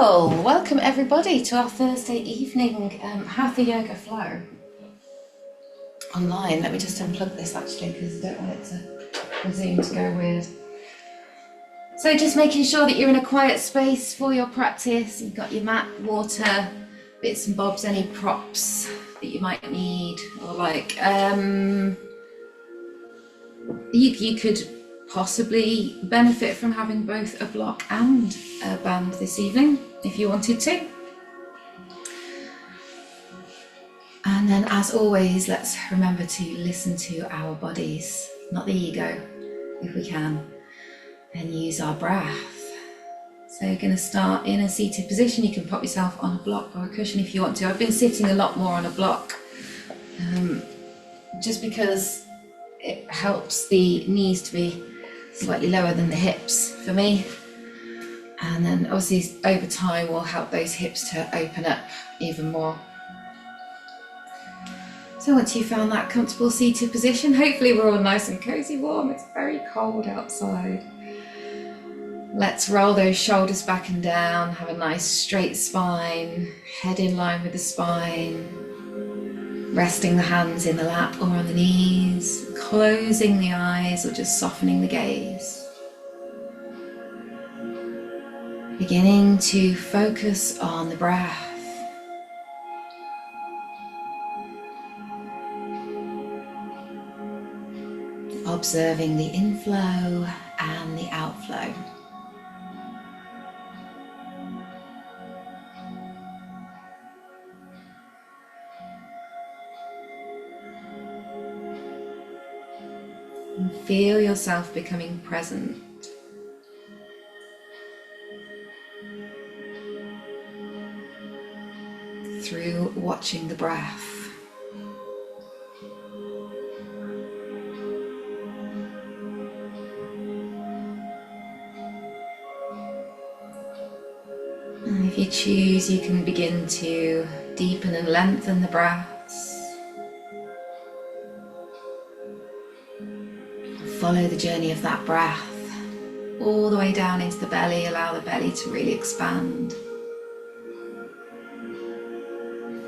Oh, welcome everybody to our Thursday evening Hatha Yoga Flow online. Let me just unplug this actually because I don't want it to resume to go weird. So just making sure that you're in a quiet space for your practice. You've got your mat, water, bits and bobs, any props that you might need, or like you could possibly benefit from having both a block and a band this evening if you wanted to. And then, as always, let's remember to listen to our bodies, not the ego, if we can, and use our breath. So you're going to start in a seated position. You can pop yourself on a block or a cushion if you want to. I've been sitting a lot more on a block just because it helps the knees to be slightly lower than the hips for me, and then obviously over time will help those hips to open up even more. So once you've found that comfortable seated position, hopefully we're all nice and cozy warm. It's very cold outside. Let's roll those shoulders back and down, have a nice straight spine, head in line with the spine, resting the hands in the lap or on the knees, closing the eyes or just softening the gaze. Beginning to focus on the breath. Observing the inflow and the outflow. And feel yourself becoming present. Through watching the breath. And if you choose, you can begin to deepen and lengthen the breaths. Follow the journey of that breath all the way down into the belly. Allow the belly to really expand.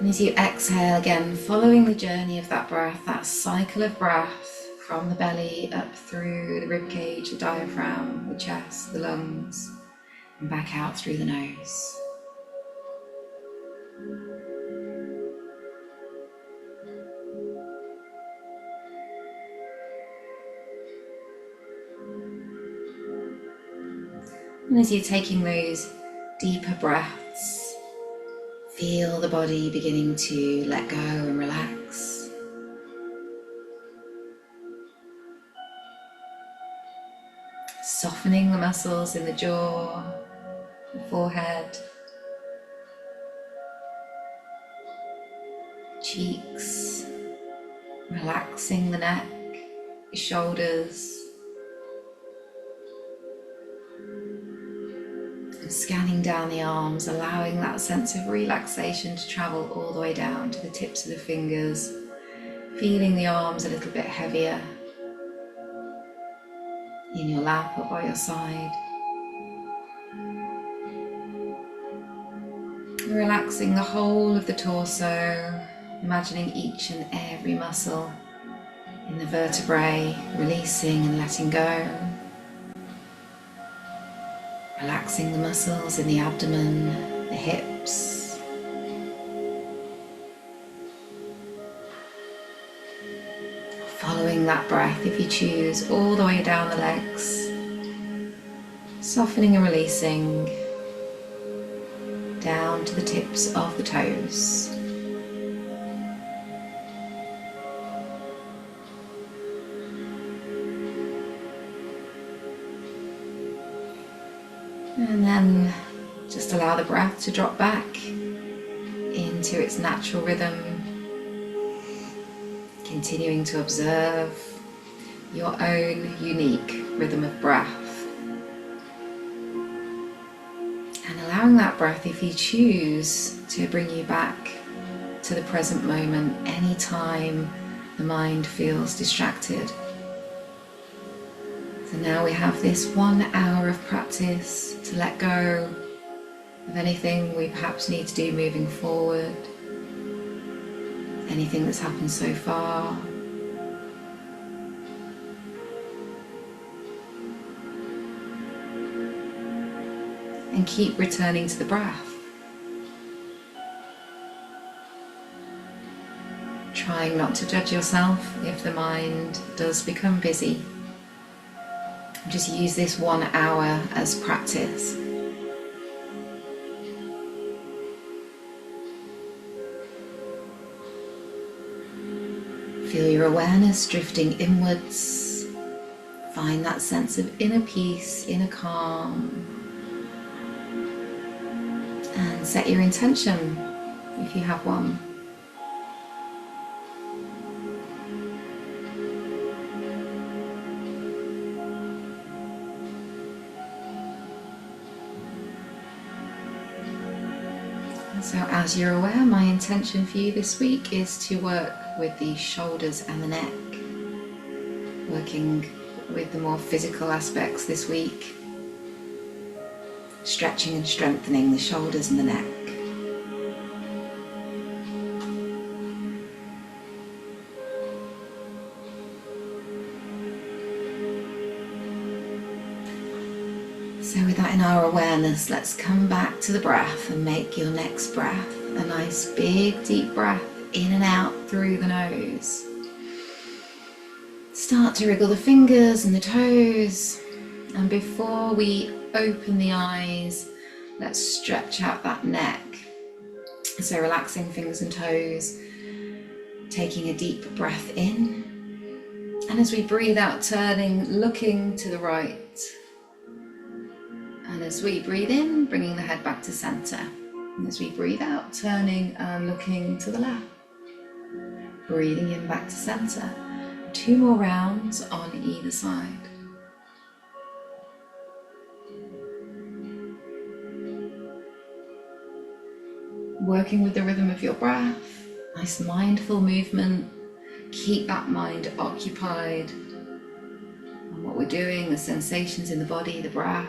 And as you exhale again, following the journey of that breath, that cycle of breath from the belly up through the ribcage, the diaphragm, the chest, the lungs, and back out through the nose. And as you're taking those deeper breaths, feel the body beginning to let go and relax. Softening the muscles in the jaw, the forehead, cheeks, relaxing the neck, the shoulders, and scanning down the arms, allowing that sense of relaxation to travel all the way down to the tips of the fingers, feeling the arms a little bit heavier in your lap or by your side. Relaxing the whole of the torso, imagining each and every muscle in the vertebrae, releasing and letting go. Relaxing the muscles in the abdomen, the hips. Following that breath, if you choose, all the way down the legs, softening and releasing down to the tips of the toes. And then just allow the breath to drop back into its natural rhythm, continuing to observe your own unique rhythm of breath. And allowing that breath, if you choose, to bring you back to the present moment anytime the mind feels distracted. So now we have this 1 hour of practice to let go of anything we perhaps need to do moving forward, anything that's happened so far. And keep returning to the breath. Trying not to judge yourself if the mind does become busy. Just use this 1 hour as practice. Feel your awareness drifting inwards. Find that sense of inner peace, inner calm. And set your intention if you have one. So as you're aware, my intention for you this week is to work with the shoulders and the neck, working with the more physical aspects this week, stretching and strengthening the shoulders and the neck. So with that in our awareness, let's come back to the breath and make your next breath a nice big deep breath in and out through the nose. Start to wriggle the fingers and the toes, and before we open the eyes, let's stretch out that neck. So relaxing fingers and toes, taking a deep breath in, and as we breathe out, turning, looking to the right. And as we breathe in, bringing the head back to center. And as we breathe out, turning and looking to the left. Breathing in back to center. 2 more rounds on either side. Working with the rhythm of your breath, nice mindful movement. Keep that mind occupied on what we're doing, the sensations in the body, the breath.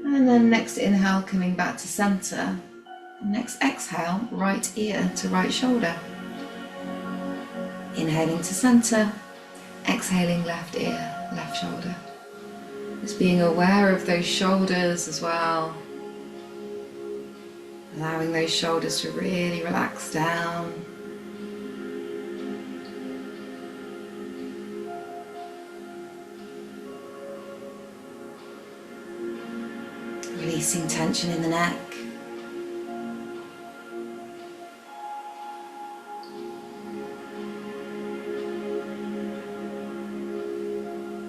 And then next inhale, coming back to center. Next exhale, right ear to right shoulder. Inhaling to center, exhaling left ear, left shoulder. Just being aware of those shoulders as well. Allowing those shoulders to really relax down. Releasing tension in the neck.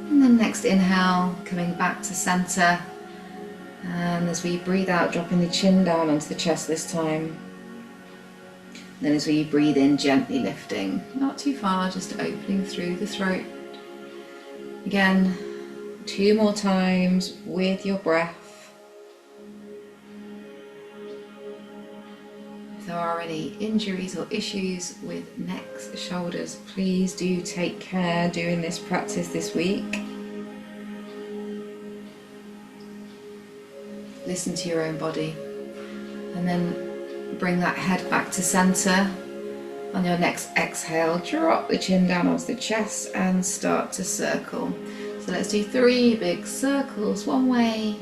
And then next inhale, coming back to center. And as we breathe out, dropping the chin down onto the chest this time. Then as we breathe in, gently lifting, not too far, just opening through the throat. Again, 2 more times with your breath. If there are any injuries or issues with necks, shoulders, please do take care doing this practice this week. Listen to your own body, and then bring that head back to center. On your next exhale, drop the chin down onto the chest and start to circle. So let's do 3 big circles one way,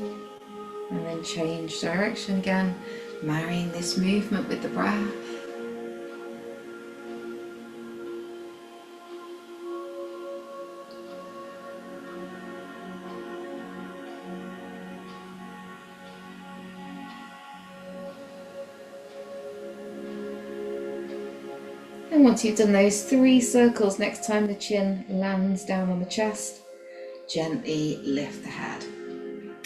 and then change direction again, marrying this movement with the breath. And once you've done those 3 circles, next time the chin lands down on the chest, gently lift the head.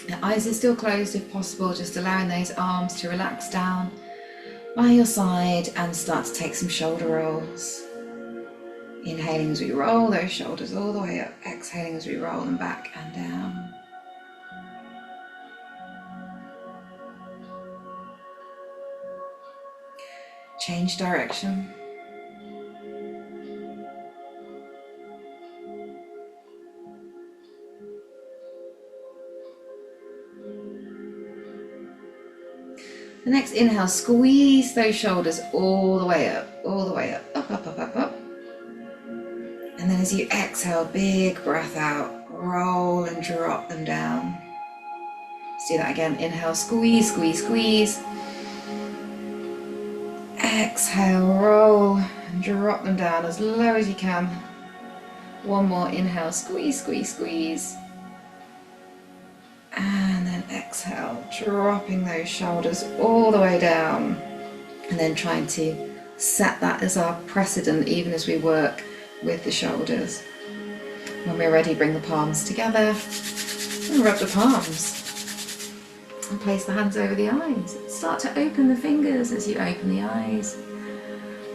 Now, eyes are still closed if possible, just allowing those arms to relax down by your side and start to take some shoulder rolls. Inhaling as we roll those shoulders all the way up, exhaling as we roll them back and down. Change direction. The next inhale, squeeze those shoulders all the way up, up, up, up, up, up. And then as you exhale, big breath out, roll and drop them down. Let's do that again. Inhale, squeeze, squeeze, squeeze. Exhale, roll and drop them down as low as you can. One more, inhale, squeeze, squeeze, squeeze. And then exhale, dropping those shoulders all the way down. And then trying to set that as our precedent even as we work with the shoulders. When we're ready, bring the palms together and rub the palms. And place the hands over the eyes. Start to open the fingers as you open the eyes.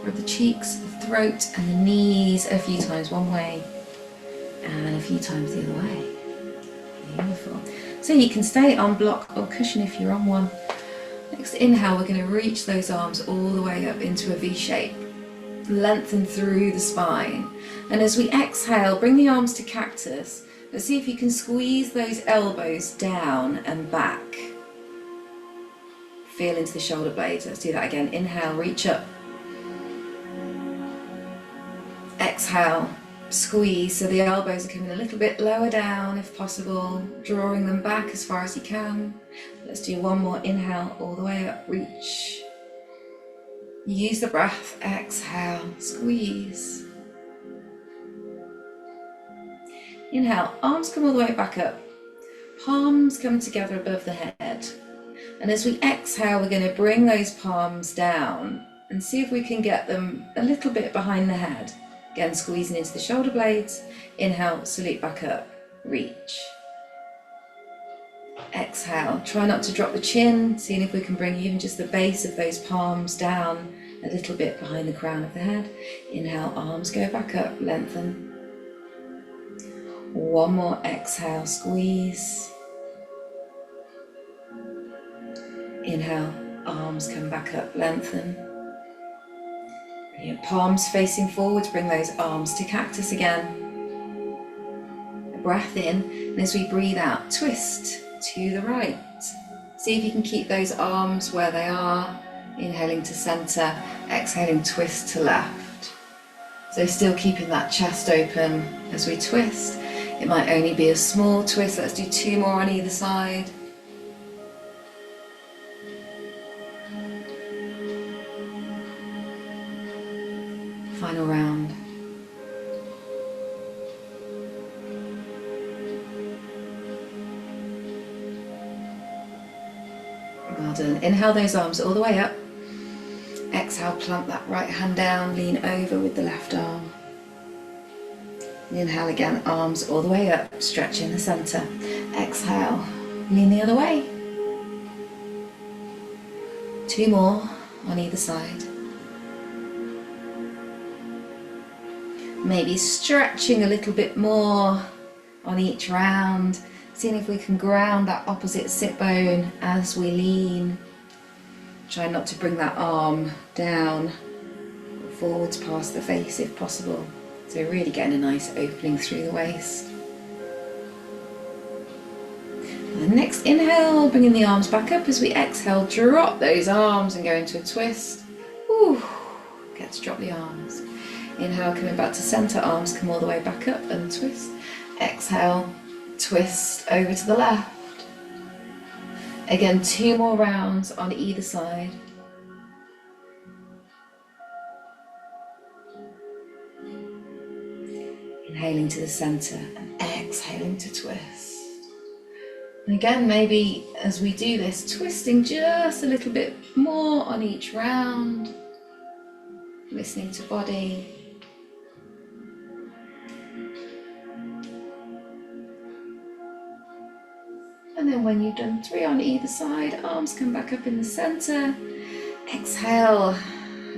Rub the cheeks, the throat and the knees a few times one way and a few times the other way. Beautiful. So you can stay on block or cushion if you're on one. Next inhale, we're going to reach those arms all the way up into a V shape. Lengthen through the spine. And as we exhale, bring the arms to cactus. Let's see if you can squeeze those elbows down and back. Feel into the shoulder blades. Let's do that again. Inhale, reach up. Exhale, squeeze. So the elbows are coming a little bit lower down if possible, drawing them back as far as you can. Let's do one more. Inhale, all the way up, reach. Use the breath. Exhale, squeeze. Inhale, arms come all the way back up. Palms come together above the head. And as we exhale, we're going to bring those palms down and see if we can get them a little bit behind the head. Again, squeezing into the shoulder blades. Inhale, salute back up, reach. Exhale, try not to drop the chin, seeing if we can bring even just the base of those palms down a little bit behind the crown of the head. Inhale, arms go back up, lengthen. One more, exhale, squeeze. Inhale, arms come back up, lengthen. Brilliant. Palms facing forwards, bring those arms to cactus again. A breath in, and as we breathe out, twist to the right. See if you can keep those arms where they are. Inhaling to center, exhaling, twist to left. So still keeping that chest open as we twist. It might only be a small twist. Let's do two more on either side. Final round. Well done. Inhale those arms all the way up. Exhale, plant that right hand down, lean over with the left arm. Inhale again, arms all the way up, stretch in the center. Exhale, lean the other way. Two more on either side. Maybe stretching a little bit more on each round, seeing if we can ground that opposite sit bone as we lean. Try not to bring that arm down, forwards past the face if possible. So really getting a nice opening through the waist. And the next inhale, bringing the arms back up. As we exhale, drop those arms and go into a twist. Ooh, get to drop the arms. Inhale, coming back to center, arms come all the way back up and twist. Exhale, twist over to the left. Again, two more rounds on either side. Inhaling to the center and exhaling to twist. And again, maybe as we do this, twisting just a little bit more on each round, listening to body. And then when you've done three on either side, arms come back up in the center. Exhale,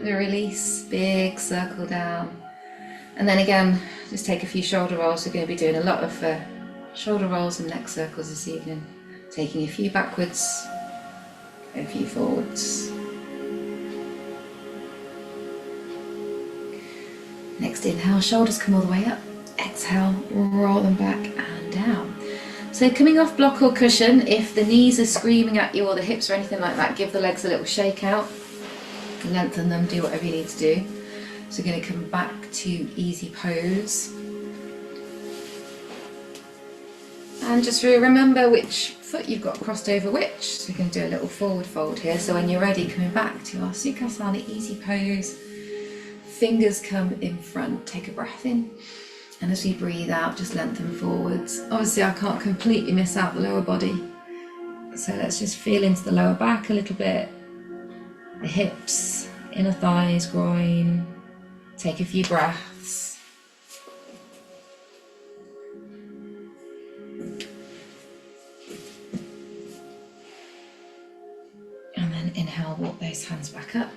release, big circle down. And then again, just take a few shoulder rolls. We're going to be doing a lot of shoulder rolls and neck circles this evening. Taking a few backwards, a few forwards. Next inhale, shoulders come all the way up. Exhale, roll them back and down. So coming off block or cushion, if the knees are screaming at you or the hips or anything like that, give the legs a little shake out, lengthen them, do whatever you need to do. So we're going to come back to easy pose. And just remember which foot you've got crossed over which. So we're going to do a little forward fold here. So when you're ready, coming back to our Sukhasana easy pose, fingers come in front, take a breath in. And as we breathe out, just lengthen forwards. Obviously I can't completely miss out the lower body. So let's just feel into the lower back a little bit. The hips, inner thighs, groin. Take a few breaths. And then inhale, walk those hands back up.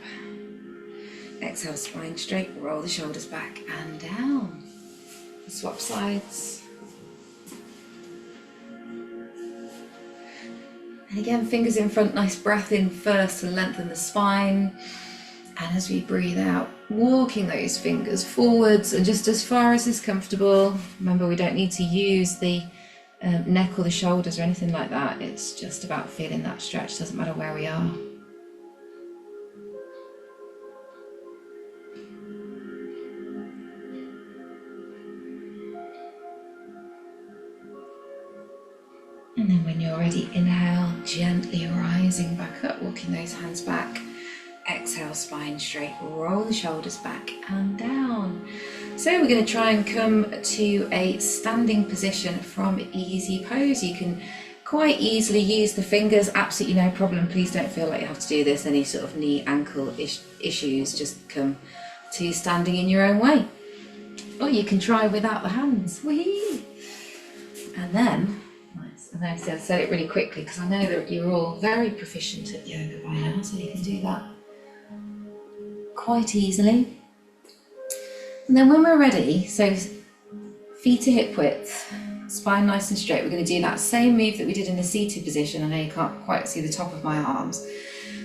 Exhale, spine straight, roll the shoulders back and down. Swap sides. And again, fingers in front, nice breath in first to lengthen the spine. And as we breathe out, walking those fingers forwards and just as far as is comfortable. Remember, we don't need to use the neck or the shoulders or anything like that. It's just about feeling that stretch, doesn't matter where we are. And then when you're ready, inhale, gently rising back up, walking those hands back. Exhale, spine straight, roll the shoulders back and down. So we're going to try and come to a standing position from easy pose. You can quite easily use the fingers, absolutely no problem. Please don't feel like you have to do this, any sort of knee, ankle issues, just come to standing in your own way. Or you can try without the hands. Whee! And then, and I said it really quickly because I know that you're all very proficient at yoga by now, so you can do that quite easily. And then when we're ready, so feet to hip width, spine nice and straight, we're going to do that same move that we did in the seated position. I know you can't quite see the top of my arms,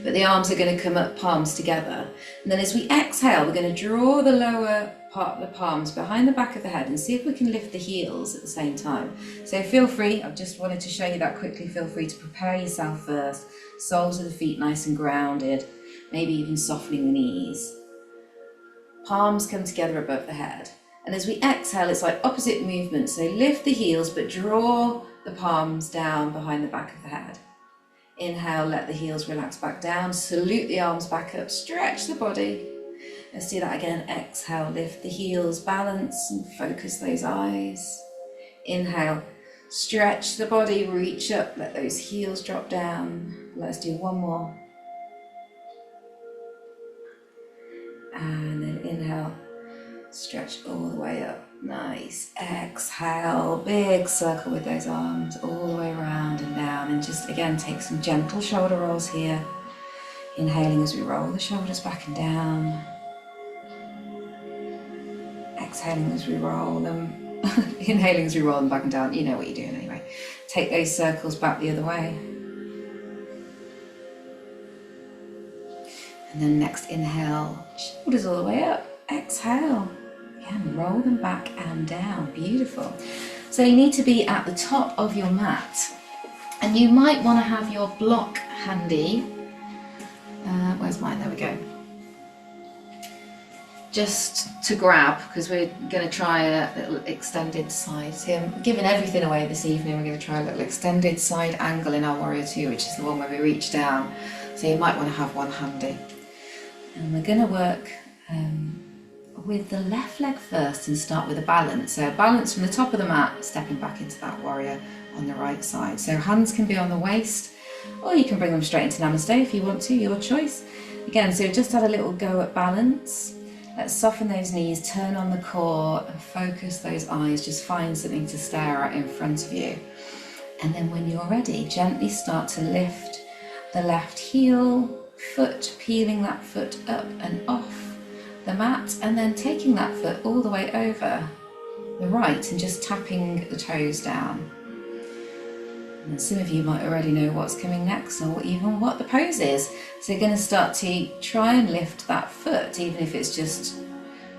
but the arms are going to come up, palms together. And then as we exhale, we're going to draw the lower part of the palms behind the back of the head and see if we can lift the heels at the same time. So feel free, I've just wanted to show you that quickly, feel free to prepare yourself first. Soles of the feet nice and grounded, maybe even softening the knees. Palms come together above the head. And as we exhale, it's like opposite movement. So lift the heels, but draw the palms down behind the back of the head. Inhale, let the heels relax back down. Salute the arms back up, stretch the body. Let's do that again. Exhale, lift the heels, balance and focus those eyes. Inhale, stretch the body, reach up, let those heels drop down. Let's do one more. And then inhale, stretch all the way up. Nice. Exhale, big circle with those arms all the way around and down. And just again, take some gentle shoulder rolls here. Inhaling as we roll the shoulders back and down. Exhaling as we roll them. Inhaling as we roll them back and down. You know what you're doing anyway. Take those circles back the other way. And then next inhale, shoulders all the way up. Exhale. Again, roll them back and down. Beautiful. So you need to be at the top of your mat. And you might want to have your block handy. Where's mine? There we go. Just to grab, because we're going to try a little extended side. So I'm giving everything away this evening. We're going to try a little extended side angle in our Warrior 2, which is the one where we reach down. So you might want to have one handy. And we're going to work with the left leg first and start with a balance. So balance from the top of the mat, stepping back into that warrior on the right side. So hands can be on the waist, or you can bring them straight into Namaste if you want to, your choice. Again, so just had a little go at balance. Let's soften those knees, turn on the core and focus those eyes. Just find something to stare at in front of you. And then when you're ready, gently start to lift the left heel, foot, peeling that foot up and off the mat, and then taking that foot all the way over the right and just tapping the toes down. And some of you might already know what's coming next or even what the pose is. So you're going to start to try and lift that foot, even if it's just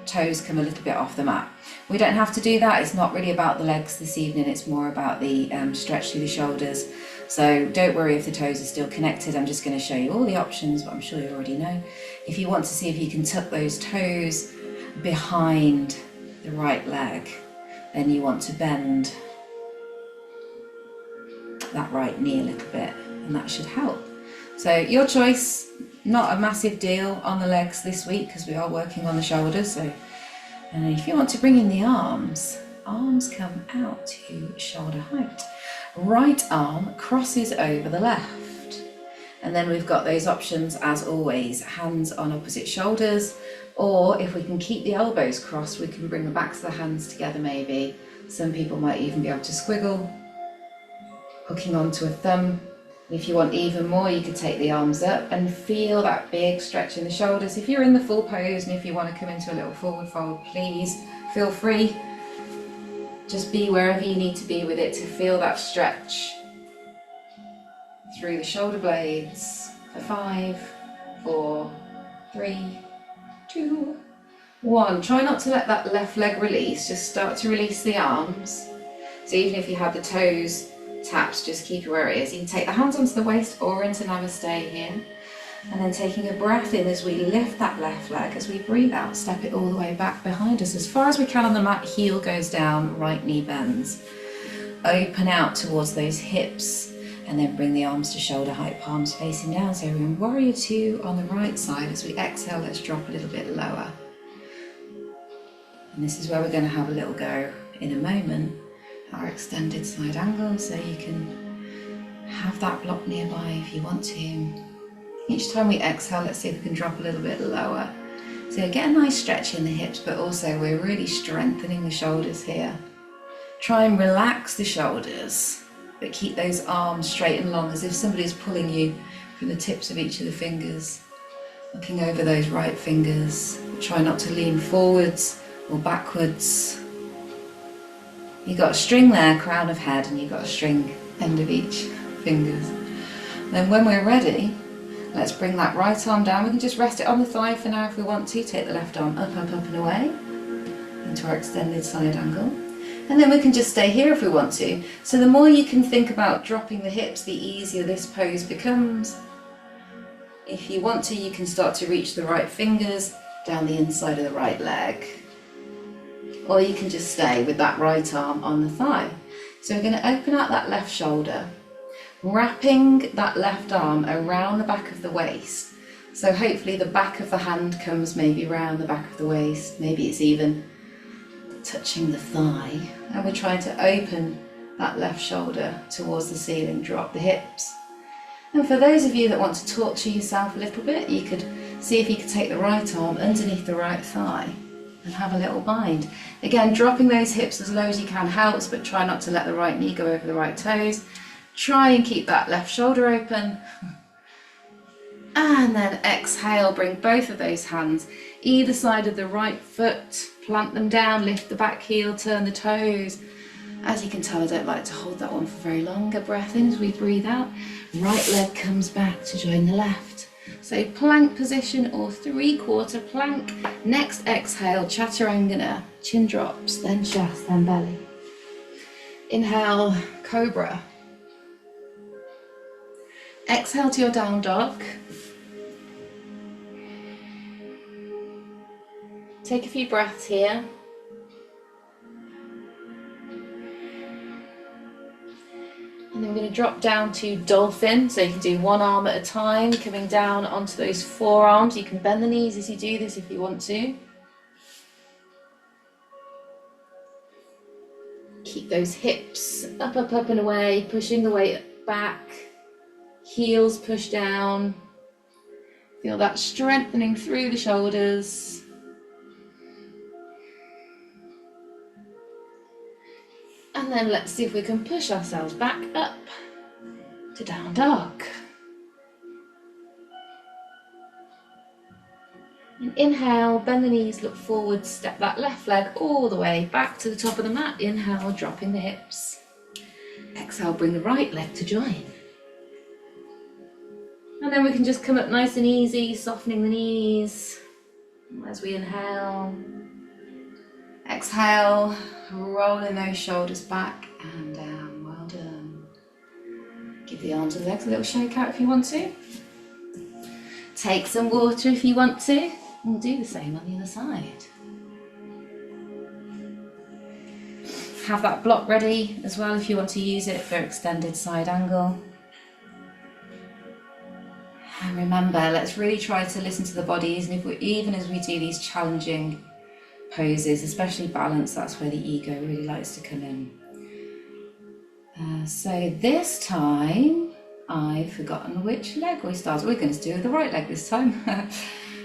toes come a little bit off the mat. We don't have to do that. It's not really about the legs this evening. It's more about the stretch through the shoulders. So don't worry if the toes are still connected. I'm just going to show you all the options, but I'm sure you already know. If you want to see if you can tuck those toes behind the right leg, then you want to bend that right knee a little bit, and that should help. So your choice, not a massive deal on the legs this week because we are working on the shoulders. So if you want to bring in the arms come out to shoulder height. Right arm crosses over the left. And then we've got those options as always, hands on opposite shoulders, or if we can keep the elbows crossed, we can bring the backs of the hands together maybe. Some people might even be able to squiggle, hooking onto a thumb. If you want even more, you could take the arms up and feel that big stretch in the shoulders. If you're in the full pose and if you want to come into a little forward fold, please feel free. Just be wherever you need to be with it to feel that stretch through the shoulder blades. For 5, 4, 3, 2, 1. Try not to let that left leg release. Just start to release the arms. So even if you have the toes tapped, just keep it where it is. You can take the hands onto the waist or into Namaste here. And then taking a breath in as we lift that left leg, as we breathe out, step it all the way back behind us as far as we can on the mat. Heel goes down, right knee bends. Open out towards those hips and then bring the arms to shoulder height, palms facing down. So we're in warrior 2 on the right side. As we exhale, let's drop a little bit lower. And this is where we're going to have a little go in a moment. Our extended side angle, so you can have that block nearby if you want to. Each time we exhale, let's see if we can drop a little bit lower. So get a nice stretch in the hips, but also we're really strengthening the shoulders here. Try and relax the shoulders, but keep those arms straight and long as if somebody's pulling you from the tips of each of the fingers. Looking over those right fingers. Try not to lean forwards or backwards. You've got a string there, crown of head, and you've got a string end of each fingers. Then when we're ready, let's bring that right arm down. We can just rest it on the thigh for now if we want to. Take the left arm up, up, up and away into our extended side angle. And then we can just stay here if we want to. So the more you can think about dropping the hips, the easier this pose becomes. If you want to, you can start to reach the right fingers down the inside of the right leg. Or you can just stay with that right arm on the thigh. So we're going to open out that left shoulder, wrapping that left arm around the back of the waist. So hopefully the back of the hand comes maybe round the back of the waist, maybe it's even touching the thigh. And we're trying to open that left shoulder towards the ceiling, drop the hips. And for those of you that want to torture yourself a little bit, you could see if you could take the right arm underneath the right thigh and have a little bind. Again, dropping those hips as low as you can helps, but try not to let the right knee go over the right toes. Try and keep that left shoulder open. And then exhale, bring both of those hands either side of the right foot, plant them down, lift the back heel, turn the toes. As you can tell, I don't like to hold that one for very long. A breath in as we breathe out. Right leg comes back to join the left. So plank position or 3/4 plank. Next exhale, chaturangana, chin drops, then chest, then belly. Inhale, cobra. Exhale to your down dog. Take a few breaths here. And then we're going to drop down to dolphin. So you can do one arm at a time, coming down onto those forearms. You can bend the knees as you do this if you want to. Keep those hips up, up, up and away, pushing the weight back. Heels push down. Feel that strengthening through the shoulders. And then let's see if we can push ourselves back up to down dog. And inhale, bend the knees, look forward, step that left leg all the way back to the top of the mat. Inhale, dropping the hips. Exhale, bring the right leg to join. And then we can just come up nice and easy, softening the knees as we inhale. Exhale, rolling those shoulders back and down. Well done. Give the arms and legs a little shake out if you want to. Take some water if you want to, and do the same on the other side. Have that block ready as well if you want to use it for extended side angle. And remember, let's really try to listen to the body, even as we do these challenging poses, especially balance. That's where the ego really likes to come in. So this time, I've forgotten which leg we started. We're going to do the right leg this time.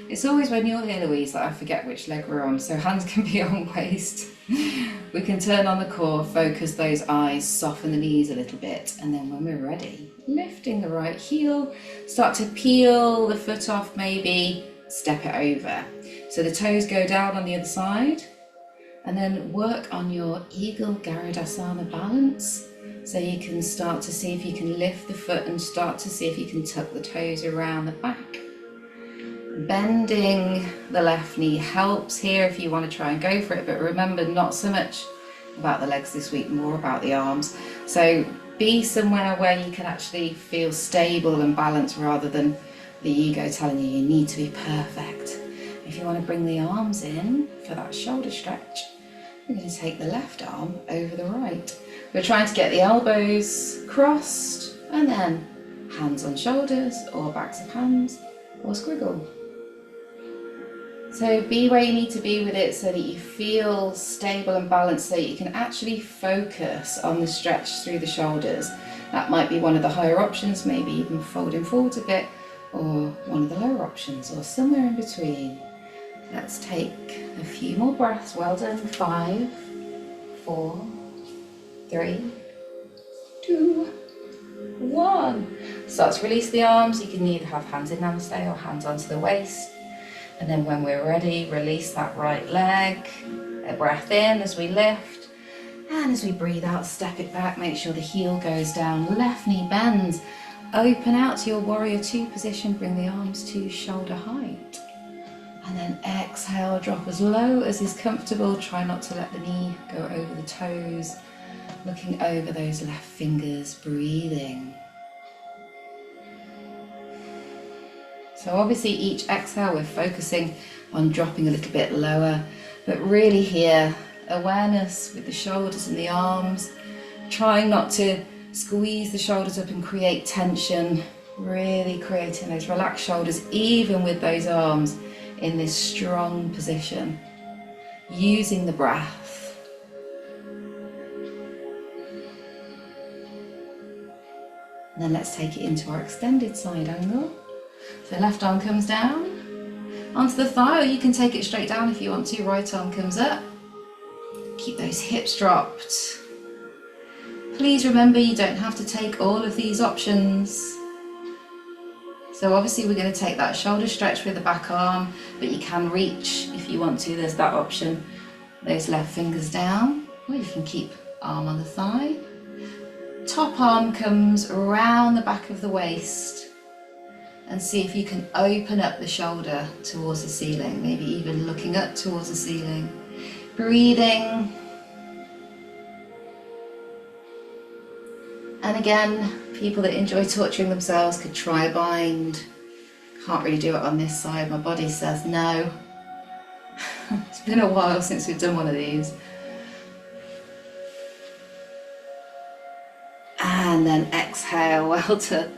It's always when you're here, Louise, that I forget which leg we're on. So hands can be on waist. We can turn on the core, focus those eyes, soften the knees a little bit. And then when we're ready, lifting the right heel, start to peel the foot off maybe, step it over. So the toes go down on the other side. And then work on your Eagle Garudasana balance. So you can start to see if you can lift the foot and start to see if you can tuck the toes around the back. Bending the left knee helps here if you want to try and go for it, but remember, not so much about the legs this week, more about the arms. So be somewhere where you can actually feel stable and balanced rather than the ego telling you need to be perfect. If you want to bring the arms in for that shoulder stretch, we're going to take the left arm over the right. We're trying to get the elbows crossed and then hands on shoulders or backs of hands or squiggle. So be where you need to be with it so that you feel stable and balanced, so that you can actually focus on the stretch through the shoulders. That might be one of the higher options, maybe even folding forwards a bit, or one of the lower options, or somewhere in between. Let's take a few more breaths. Well done. 5, 4, 3, 2, 1. Start to release the arms. You can either have hands in Namaste or hands onto the waist. And then when we're ready, release that right leg. A breath in as we lift. And as we breathe out, step it back. Make sure the heel goes down. Left knee bends. Open out to your warrior 2 position. Bring the arms to shoulder height. And then exhale, drop as low as is comfortable. Try not to let the knee go over the toes. Looking over those left fingers, breathing. So obviously each exhale we're focusing on dropping a little bit lower, but really here, awareness with the shoulders and the arms, trying not to squeeze the shoulders up and create tension, really creating those relaxed shoulders even with those arms in this strong position, using the breath. And then let's take it into our extended side angle. So left arm comes down onto the thigh, or you can take it straight down if you want to. Right arm comes up. Keep those hips dropped. Please remember, you don't have to take all of these options. So obviously we're going to take that shoulder stretch with the back arm, but you can reach if you want to. There's that option. Those left fingers down, or you can keep arm on the thigh. Top arm comes around the back of the waist. And see if you can open up the shoulder towards the ceiling, maybe even looking up towards the ceiling. Breathing. And again, people that enjoy torturing themselves could try a bind. Can't really do it on this side, my body says no. It's been a while since we've done one of these. And then exhale, well done.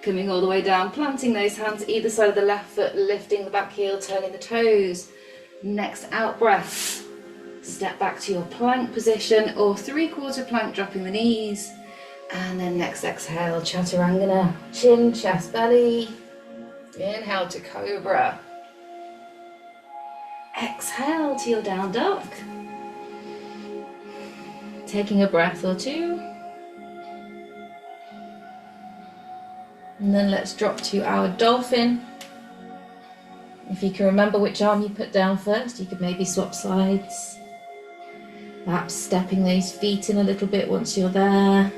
Coming all the way down, planting those hands either side of the left foot, lifting the back heel, turning the toes. Next out breath, step back to your plank position or 3/4 plank, dropping the knees. And then next exhale, chaturangana, chin, chest, belly. Inhale to cobra. Exhale to your down dog. Taking a breath or two. And then let's drop to our dolphin. If you can remember which arm you put down first, you could maybe swap sides. Perhaps stepping those feet in a little bit once you're there.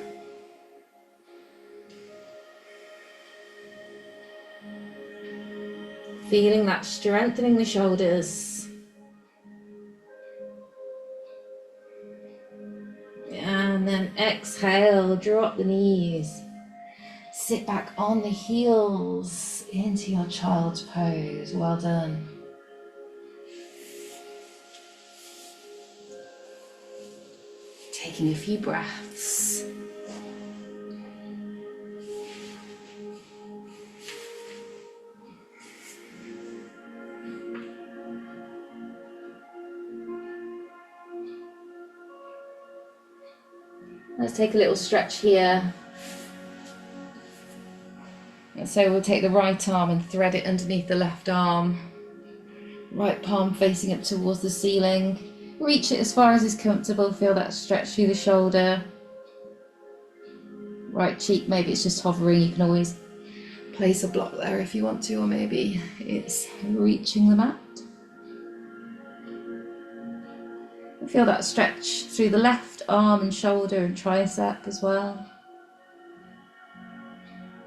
Feeling that strengthening the shoulders. exhale, drop the knees. Sit back on the heels into your child's pose. Well done. Taking a few breaths. Let's take a little stretch here. And so we'll take the right arm and thread it underneath the left arm. Right palm facing up towards the ceiling. Reach it as far as is comfortable. Feel that stretch through the shoulder. Right cheek, maybe it's just hovering. You can always place a block there if you want to, or maybe it's reaching the mat. Feel that stretch through the left arm and shoulder and tricep as well.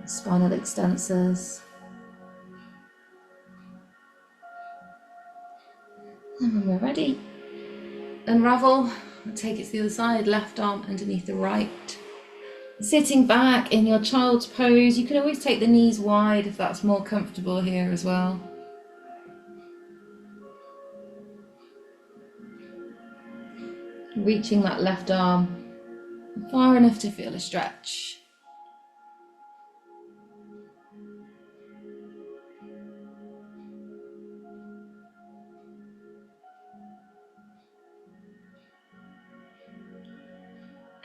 Spinal extensors. And when we're ready, unravel, take it to the other side, left arm underneath the right. Sitting back in your child's pose, you can always take the knees wide if that's more comfortable here as well. Reaching that left arm far enough to feel a stretch.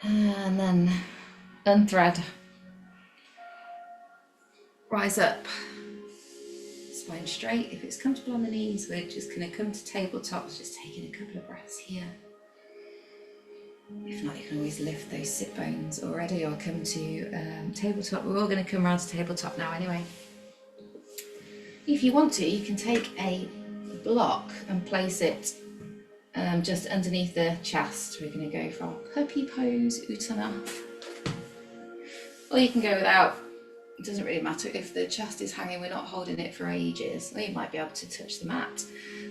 And then unthread. Rise up. Spine straight. If it's comfortable on the knees, we're just going to come to tabletop. Just taking a couple of breaths here. If not, you can always lift those sit bones already or come to tabletop. We're all going to come around to tabletop now anyway. If you want to, you can take a block and place it just underneath the chest. We're going to go from puppy pose, Uttana. Or you can go without. It doesn't really matter if the chest is hanging, we're not holding it for ages. Or you might be able to touch the mat.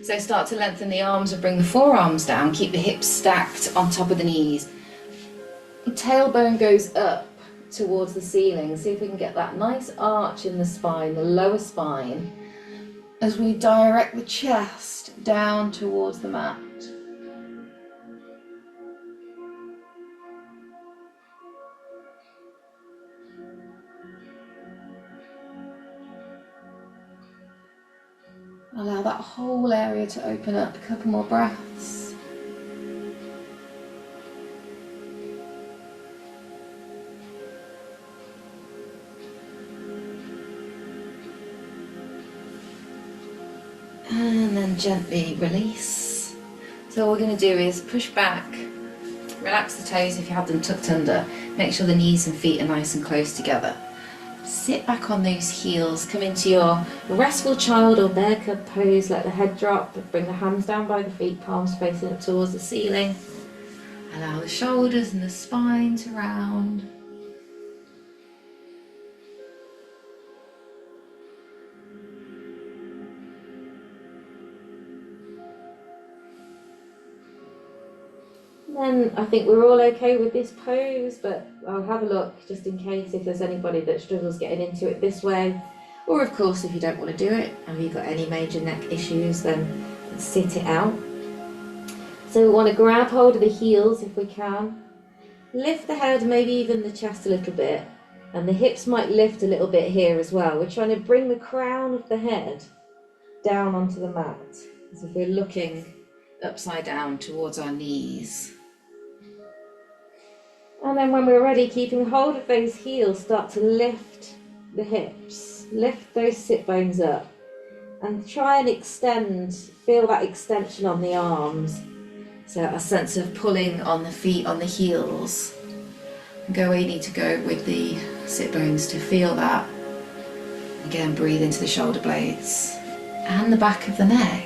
So start to lengthen the arms and bring the forearms down. Keep the hips stacked on top of the knees. The tailbone goes up towards the ceiling. See if we can get that nice arch in the spine, the lower spine, as we direct the chest down towards the mat. Allow that whole area to open up. A couple more breaths. And then gently release. So what we're going to do is push back, relax the toes if you have them tucked under. Make sure the knees and feet are nice and close together. Sit back on those heels, come into your restful child or bear cub pose, let the head drop, bring the hands down by the feet, palms facing up towards the ceiling. Allow the shoulders and the spine to round. Then I think we're all okay with this pose, but I'll have a look just in case if there's anybody that struggles getting into it this way. Or of course, if you don't want to do it, have you got any major neck issues, then sit it out. So we want to grab hold of the heels if we can. Lift the head, maybe even the chest a little bit. And the hips might lift a little bit here as well. We're trying to bring the crown of the head down onto the mat. As if we're looking upside down towards our knees. And then when we're ready, keeping hold of those heels, start to lift the hips, lift those sit bones up, and try and extend, feel that extension on the arms. So a sense of pulling on the feet, on the heels. Go where you need to go with the sit bones to feel that. Again, breathe into the shoulder blades and the back of the neck.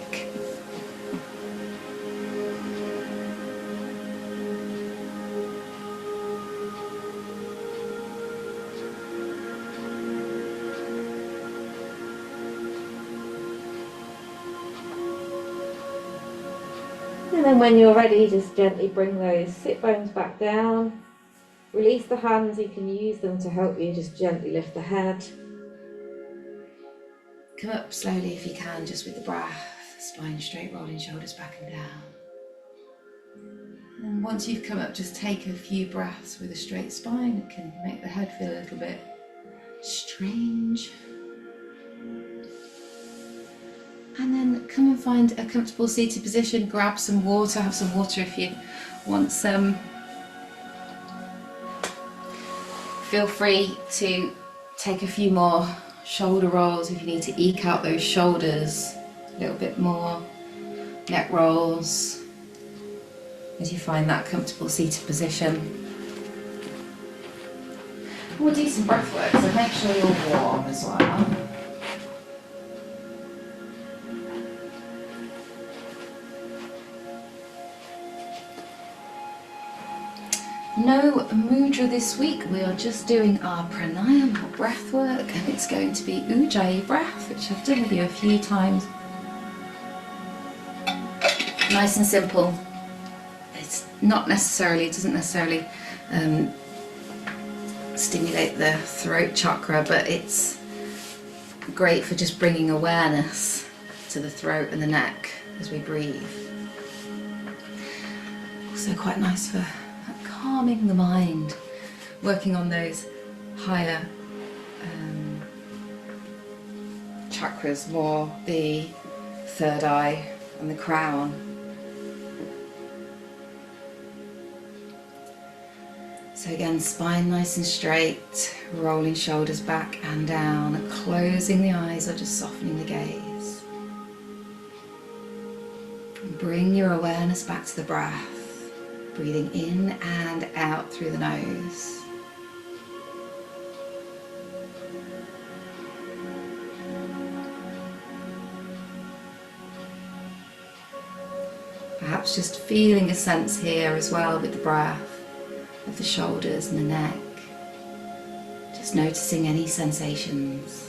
And then when you're ready, just gently bring those sit bones back down. Release the hands, you can use them to help you just gently lift the head. Come up slowly if you can, just with the breath, spine straight, rolling shoulders back and down. And once you've come up, just take a few breaths with a straight spine. It can make the head feel a little bit strange. And then come and find a comfortable seated position, grab some water, have some water if you want some. Feel free to take a few more shoulder rolls if you need to eke out those shoulders a little bit more. Neck rolls as you find that comfortable seated position. We'll do some breath work, so make sure you're warm as well. No mudra this week, we are just doing our pranayam or breath work, and it's going to be ujjayi breath, which I've done with you a few times. Nice and simple. It's not necessarily, it doesn't necessarily stimulate the throat chakra, but it's great for just bringing awareness to the throat and the neck as we breathe. Also quite nice for calming the mind, working on those higher chakras, more the third eye and the crown. So again, spine nice and straight, rolling shoulders back and down, closing the eyes or just softening the gaze. Bring your awareness back to the breath. Breathing in and out through the nose. Perhaps just feeling a sense here as well with the breath of the shoulders and the neck. Just noticing any sensations.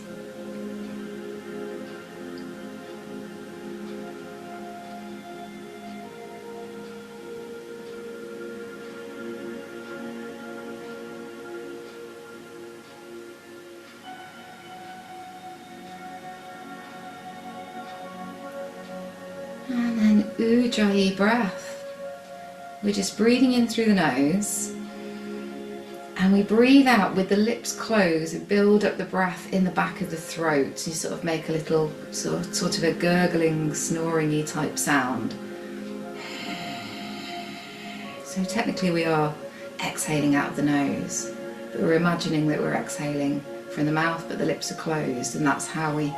And then ujjayi breath. We're just breathing in through the nose, and we breathe out with the lips closed and build up the breath in the back of the throat. So you sort of make a little sort of a gurgling, snoring-y type sound. So technically we are exhaling out of the nose, but we're imagining that we're exhaling from the mouth, but the lips are closed, and that's how we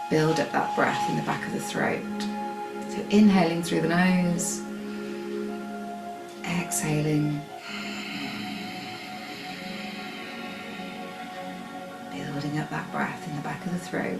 build up that breath in the back of the throat. So inhaling through the nose, exhaling, building up that breath in the back of the throat.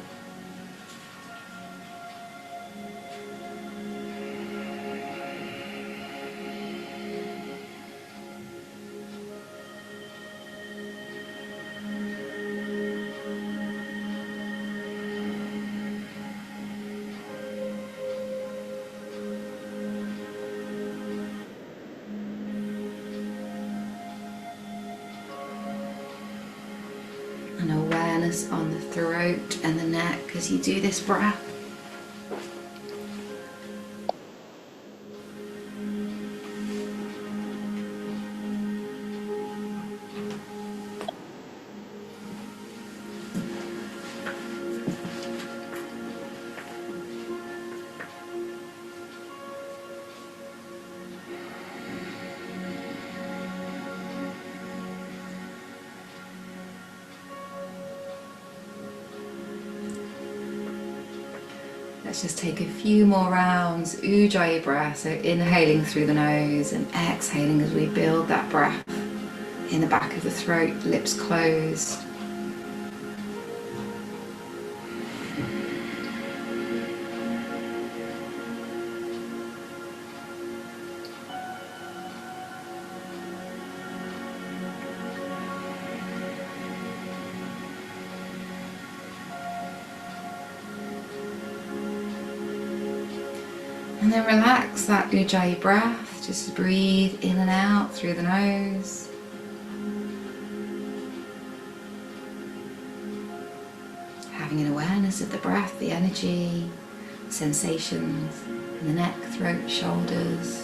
And awareness on the throat and the neck as you do this breath. Let's just take a few more rounds, ujjayi breath, so inhaling through the nose and exhaling as we build that breath in the back of the throat, lips closed. And then relax that ujjayi breath, just breathe in and out through the nose. having an awareness of the breath, the energy, sensations in the neck, throat, shoulders.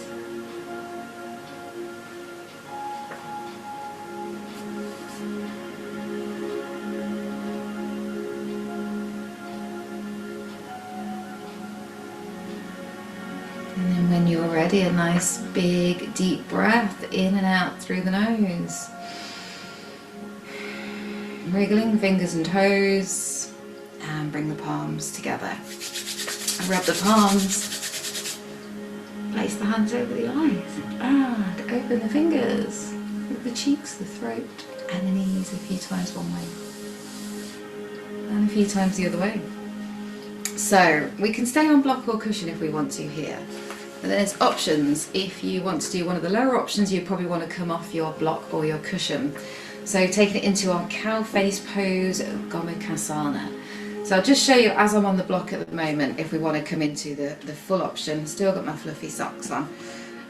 And then when you're ready, a nice big deep breath in and out through the nose. Wriggling fingers and toes, and bring the palms together. Rub the palms, place the hands over the eyes, and open the fingers with the cheeks, the throat, and the knees a few times one way, and a few times the other way. So we can stay on block or cushion if we want to here. And there's options. If you want to do one of the lower options, you probably want to come off your block or your cushion. So taking it into our cow face pose, Gomukhasana. So I'll just show you as I'm on the block at the moment, if we want to come into the full option. Still got my fluffy socks on.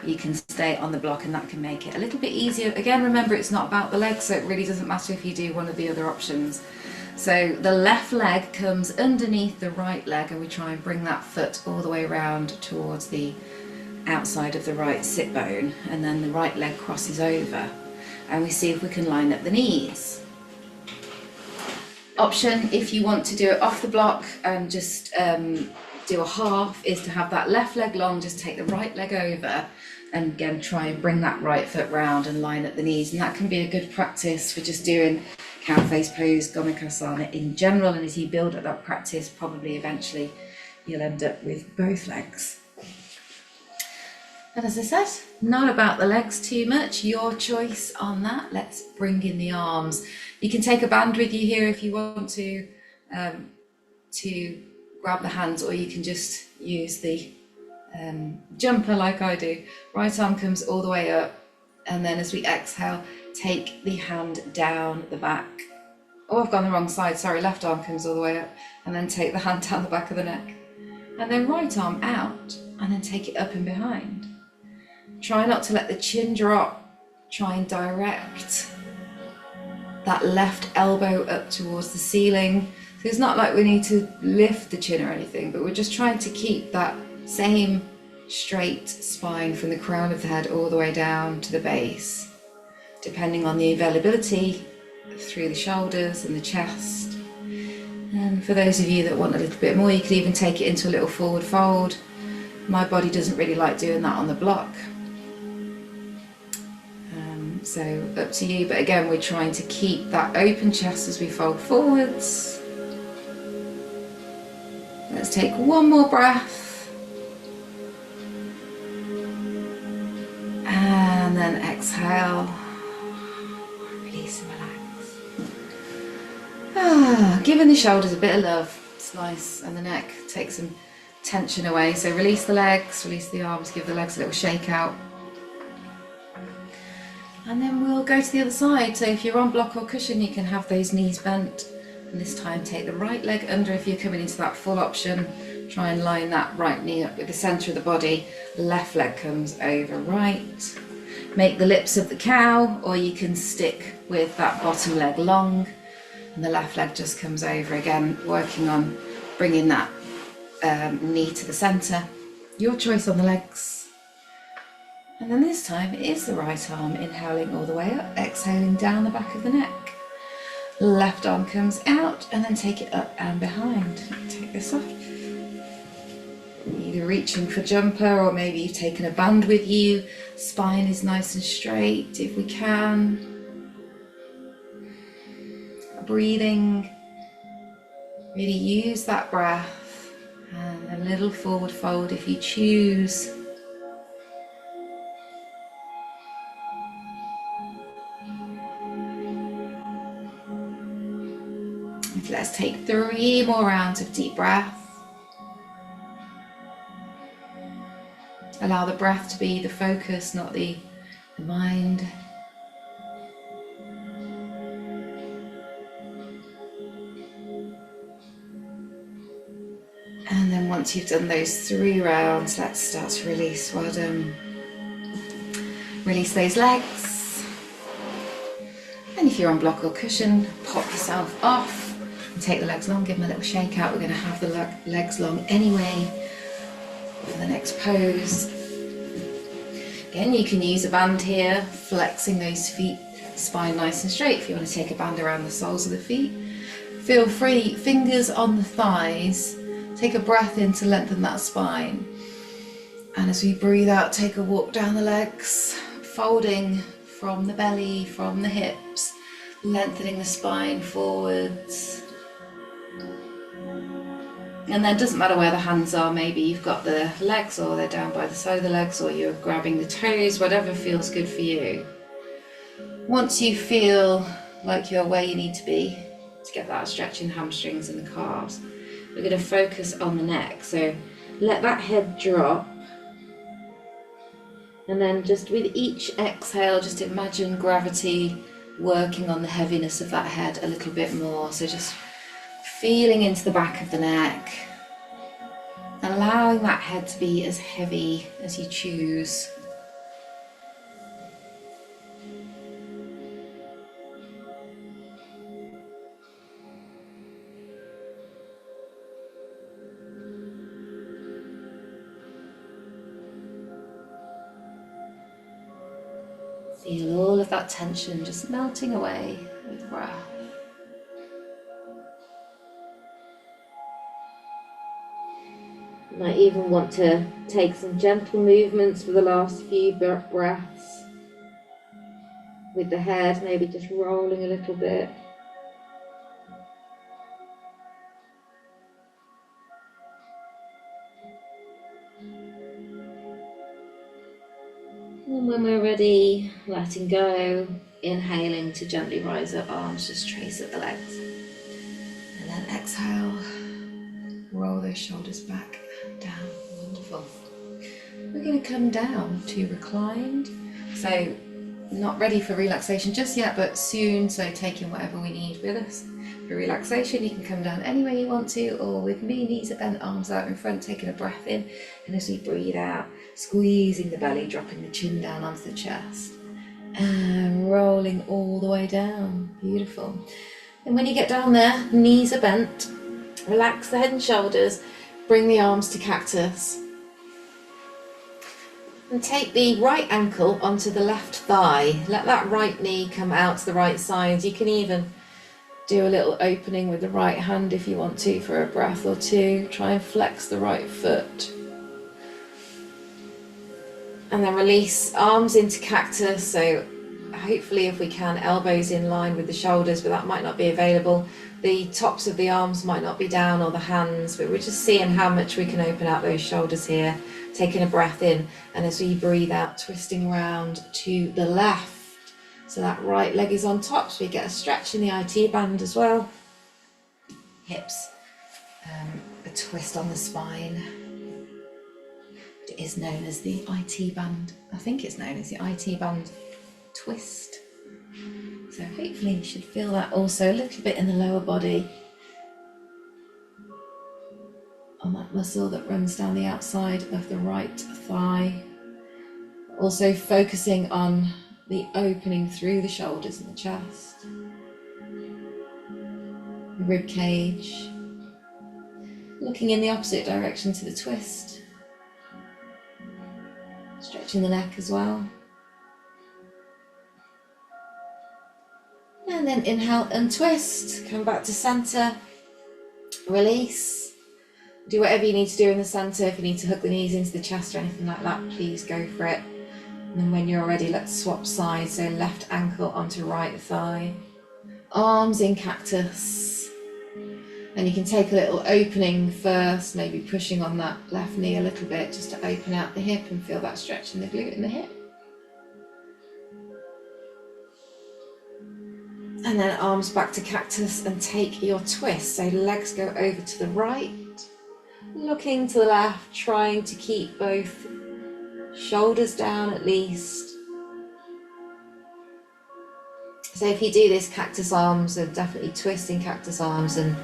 You can stay on the block and that can make it a little bit easier. Again, remember it's not about the legs, so it really doesn't matter if you do one of the other options. So the left leg comes underneath the right leg and we try and bring that foot all the way around towards the outside of the right sit bone, and then the right leg crosses over and we see if we can line up the knees. Option, if you want to do it off the block and just do a half, is to have that left leg long, just take the right leg over and again try and bring that right foot round and line up the knees, and that can be a good practice for just doing cow face pose, Gomukhasana in general, and as you build up that practice, probably eventually you'll end up with both legs. And as I said, not about the legs too much, your choice on that. Let's bring in the arms. You can take a band with you here if you want to grab the hands, or you can just use the jumper like I do. Right arm comes all the way up, and then as we exhale, take the hand down the back. Oh, I've gone the wrong side, sorry, left arm comes all the way up, and then take the hand down the back of the neck. And then right arm out, and then take it up and behind. Try not to let the chin drop, try and direct that left elbow up towards the ceiling. So it's not like we need to lift the chin or anything, but we're just trying to keep that same straight spine from the crown of the head all the way down to the base, depending on the availability through the shoulders and the chest. And for those of you that want a little bit more, you could even take it into a little forward fold. My body doesn't really like doing that on the block. So up to you, but again we're trying to keep that open chest as we fold forwards. Let's take one more breath. And then exhale. Release and relax. Giving the shoulders a bit of love, it's nice, and the neck, take some tension away. So release the legs, release the arms, give the legs a little shake out. And then we'll go to the other side. So if you're on block or cushion, you can have those knees bent. And this time take the right leg under if you're coming into that full option. Try and line that right knee up with the centre of the body. Left leg comes over right. Make the lips of the cow, or you can stick with that bottom leg long. And the left leg just comes over again, working on bringing that knee to the centre. Your choice on the legs. And then this time it is the right arm, inhaling all the way up, exhaling down the back of the neck. Left arm comes out, and then take it up and behind. Take this off. Either reaching for jumper, or maybe you've taken a band with you. Spine is nice and straight if we can. Breathing. Really use that breath, and a little forward fold if you choose. Let's take 3 more rounds of deep breath. Allow the breath to be the focus, not the mind. And then once you've done those 3 rounds, let's start to release. Well done. Release those legs. And if you're on block or cushion, pop yourself off. take the legs long, give them a little shake out. We're going to have the legs long anyway for the next pose. Again, you can use a band here, flexing those feet, spine nice and straight. If you want to take a band around the soles of the feet, feel free, fingers on the thighs. Take a breath in to lengthen that spine. And as we breathe out, take a walk down the legs, folding from the belly, from the hips, lengthening the spine forwards. And then it doesn't matter where the hands are, maybe you've got the legs or they're down by the side of the legs, or you're grabbing the toes, whatever feels good for you. Once you feel like you're where you need to be to get that stretch in the hamstrings and the calves, we're going to focus on the neck. So let that head drop. And then just with each exhale, just imagine gravity working on the heaviness of that head a little bit more. So just feeling into the back of the neck, allowing that head to be as heavy as you choose. Feel all of that tension just melting away with breath. You might even want to take some gentle movements for the last few breaths with the head, maybe just rolling a little bit. And when we're ready, letting go, inhaling to gently rise up, arms just trace at the legs. And then exhale, roll those shoulders back, down. Wonderful. We're going to come down to reclined. So not ready for relaxation just yet, but soon. So taking whatever we need with us. For relaxation, you can come down any way you want to, or with me, knees are bent, arms out in front, taking a breath in. And as we breathe out, squeezing the belly, dropping the chin down onto the chest. And rolling all the way down. Beautiful. And when you get down there, knees are bent. Relax the head and shoulders. Bring the arms to cactus. And take the right ankle onto the left thigh. Let that right knee come out to the right side. You can even do a little opening with the right hand if you want to for a breath or two. Try and flex the right foot. And then release arms into cactus. So hopefully, if we can, elbows in line with the shoulders, but that might not be available. The tops of the arms might not be down, or the hands, but we're just seeing how much we can open out those shoulders here. Taking a breath in, and as we breathe out, twisting around to the left. So that right leg is on top, so we get a stretch in the IT band as well. Hips, a twist on the spine. It is known as the IT band. I think it's known as the IT band twist. So hopefully you should feel that also a little bit in the lower body. On that muscle that runs down the outside of the right thigh. Also focusing on the opening through the shoulders and the chest. The rib cage. Looking in the opposite direction to the twist. Stretching the neck as well. And then inhale and twist. Come back to center. Release. Do whatever you need to do in the center. If you need to hook the knees into the chest or anything like that, please go for it. And then when you're ready, let's swap sides. So left ankle onto right thigh. Arms in cactus. And you can take a little opening first, maybe pushing on that left knee a little bit just to open out the hip and feel that stretch in the glute in the hip. And then arms back to cactus and take your twist. So legs go over to the right, looking to the left, trying to keep both shoulders down at least. So if you do this cactus arms, then definitely twisting cactus arms, and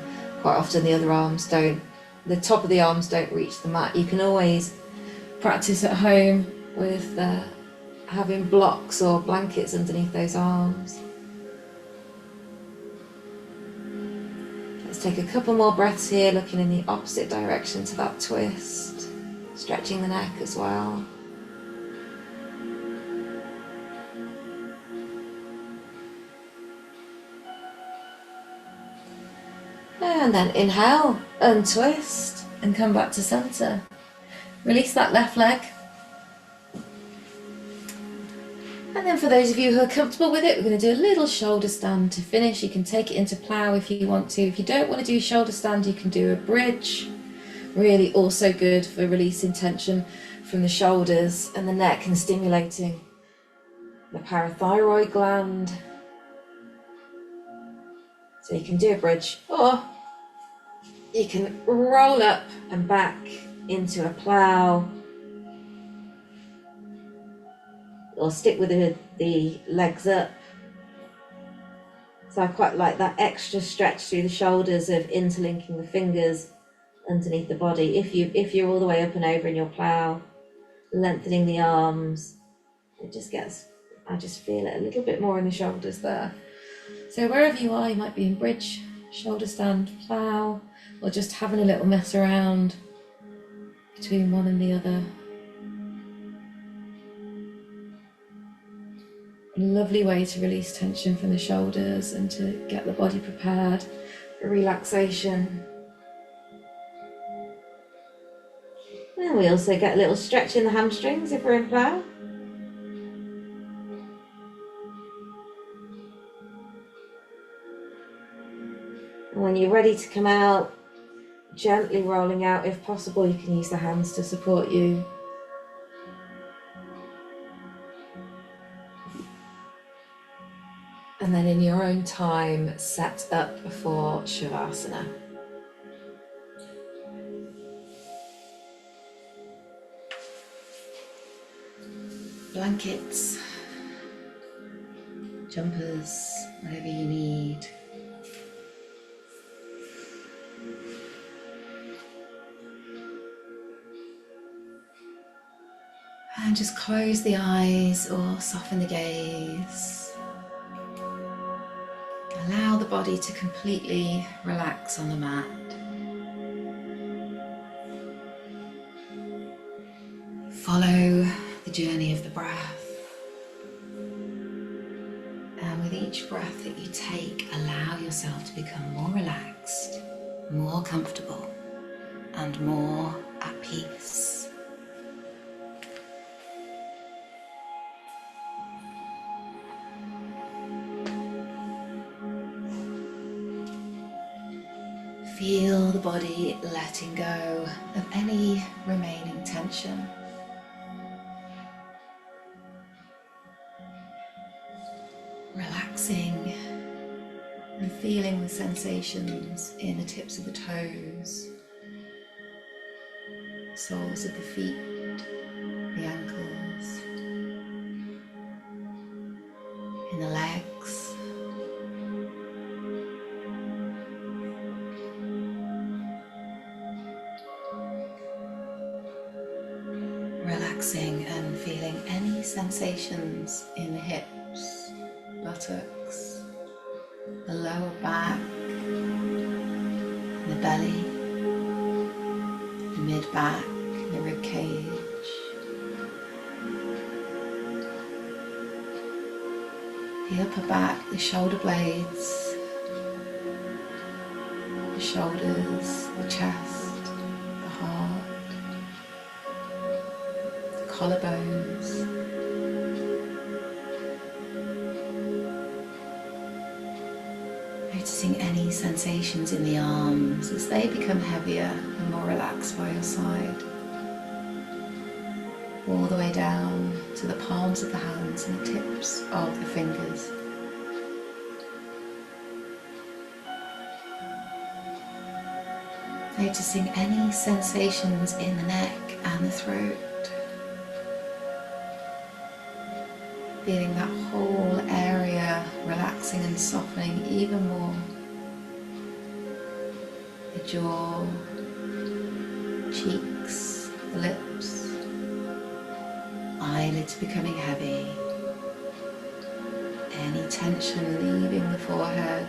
quite often the other arms don't, the top of the arms don't reach the mat. You can always practice at home with having blocks or blankets underneath those arms. Let's Let's take a couple more breaths here, looking in the opposite direction to that twist, stretching the neck as well. And then inhale, untwist, and come back to center. Release that left leg. And then for those of you who are comfortable with it, we're going to do a little shoulder stand to finish. You can take it into plow if you want to. If you don't want to do a shoulder stand, you can do a bridge. Really also good for releasing tension from the shoulders and the neck and stimulating the parathyroid gland. So you can do a bridge, or you can roll up and back into a plow, or stick with the legs up. So I quite like that extra stretch through the shoulders of interlinking the fingers underneath the body. If you're all the way up and over in your plow, lengthening the arms, it just gets, I just feel it a little bit more in the shoulders there. So wherever you are, you might be in bridge, shoulder stand, plow, or just having a little mess around between one and the other. A lovely way to release tension from the shoulders and to get the body prepared for relaxation. And we also get a little stretch in the hamstrings if we're in plow. And when you're ready to come out, gently rolling out, if possible, you can use the hands to support you. And then in your own time, set up for Savasana. Blankets, jumpers, whatever you need. And just close the eyes or soften the gaze. Allow the body to completely relax on the mat. Follow the journey of the breath. And with each breath that you take, allow yourself to become more relaxed, more comfortable, and more at peace. Feel the body letting go of any remaining tension. Relaxing and feeling the sensations in the tips of the toes, soles of the feet, the ankles, in the legs. Relaxing and feeling any sensations in the hips, buttocks, the lower back, the belly, the mid-back, the rib cage. The upper back, the shoulder blades, the shoulders, the chest, the heart, the collarbones. Noticing any sensations in the arms as they become heavier and more relaxed by your side. All the way down to the palms of the hands and the tips of the fingers. Noticing any sensations in the neck and the throat. Feeling that whole area relaxing and softening even more. The jaw, cheeks, the lips, eyelids becoming heavy. Any tension leaving the forehead,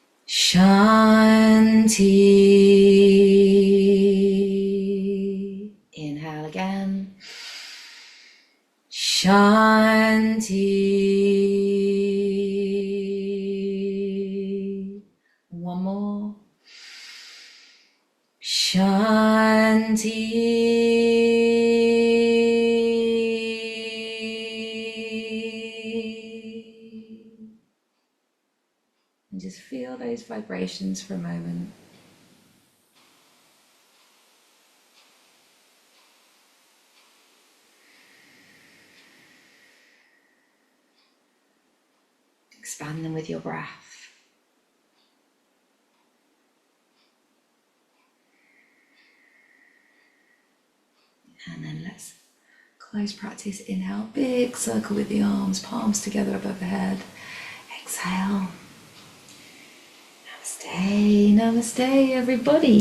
Shanti. Inhale again. Shanti. One more. Shanti. And just feel those vibrations for a moment. Expand them with your breath. And then let's close practice. Inhale, big circle with the arms, palms together above the head. Exhale. Namaste, namaste everybody.